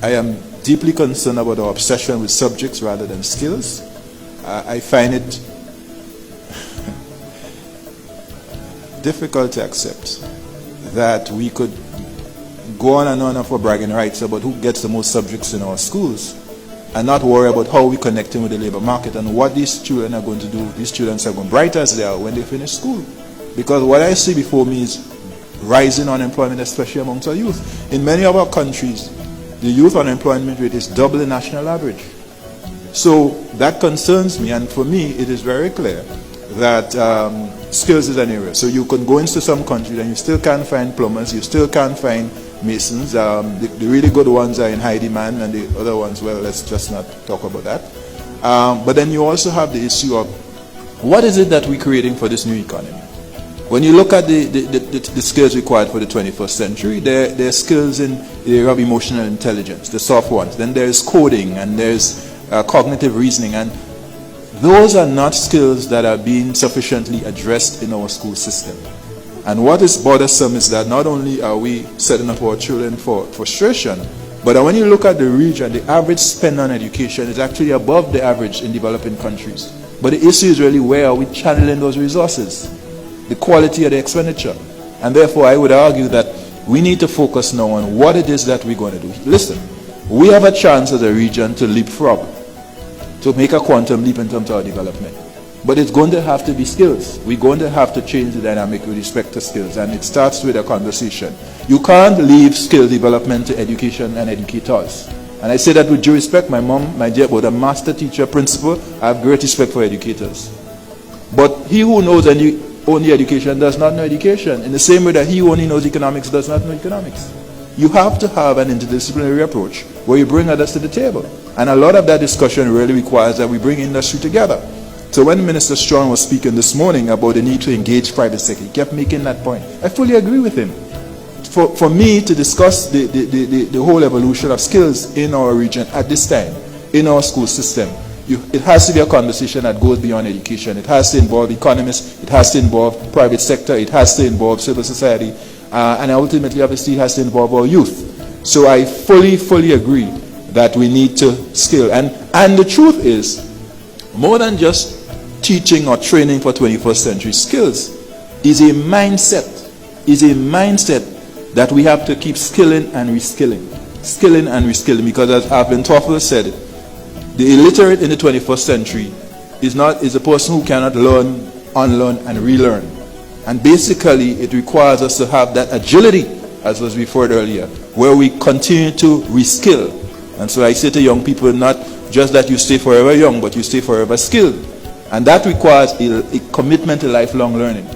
I am deeply concerned about our obsession with subjects rather than skills. I find it difficult to accept that we could go on and on for bragging rights about who gets the most subjects in our schools and not worry about how we connect with the labor market and what these children are going to do. These students are going bright as they are when they finish school. Because what I see before me is rising unemployment, especially amongst our youth. In many of our countries, the youth unemployment rate is double the national average. So that concerns me, and for me it is very clear that skills is an area. So you can go into some countries and you still can't find plumbers, you still can't find masons. The really good ones are in high demand, and the other ones, well, let's just not talk about that. But then you also have the issue of what is it that we're creating for this new economy? When you look at the skills required for the 21st century, there are skills in the area of emotional intelligence, the soft ones. Then there's coding, and there's cognitive reasoning, and those are not skills that are being sufficiently addressed in our school system. And what is bothersome is that not only are we setting up our children for frustration, but when you look at the region, the average spend on education is actually above the average in developing countries. But the issue is really, where are we channeling those resources? The quality of the expenditure. And therefore I would argue that we need to focus now on what it is that we're going to do. Listen, we have a chance as a region to leapfrog, to make a quantum leap in terms of our development. But it's going to have to be skills. We're going to have to change the dynamic with respect to skills, and it starts with a conversation. You can't leave skill development to education and educators. And I say that with due respect. My mom, my dear, was a master teacher, principal. I have great respect for educators. But he who knows only education does not know education, in the same way that he who only knows economics does not know economics. You have to have an interdisciplinary approach where you bring others to the table. And a lot of that discussion really requires that we bring industry together. So when Minister Strong was speaking this morning about the need to engage private sector, he kept making that point. I fully agree with him. For me to discuss the whole evolution of skills in our region at this time, in our school system, it has to be a conversation that goes beyond education. It has to involve economists, it has to involve private sector, it has to involve civil society, and ultimately, obviously, it has to involve our youth. So I fully agree that we need to skill. And the truth is, more than just teaching or training for 21st century skills, is a mindset that we have to keep skilling and reskilling. Skilling and reskilling, because as Alvin Toffler said, the illiterate in the 21st century is a person who cannot learn, unlearn, and relearn. And basically, it requires us to have that agility, as was referred earlier, where we continue to reskill. And so I say to young people, not just that you stay forever young, but you stay forever skilled. And that requires a commitment to lifelong learning.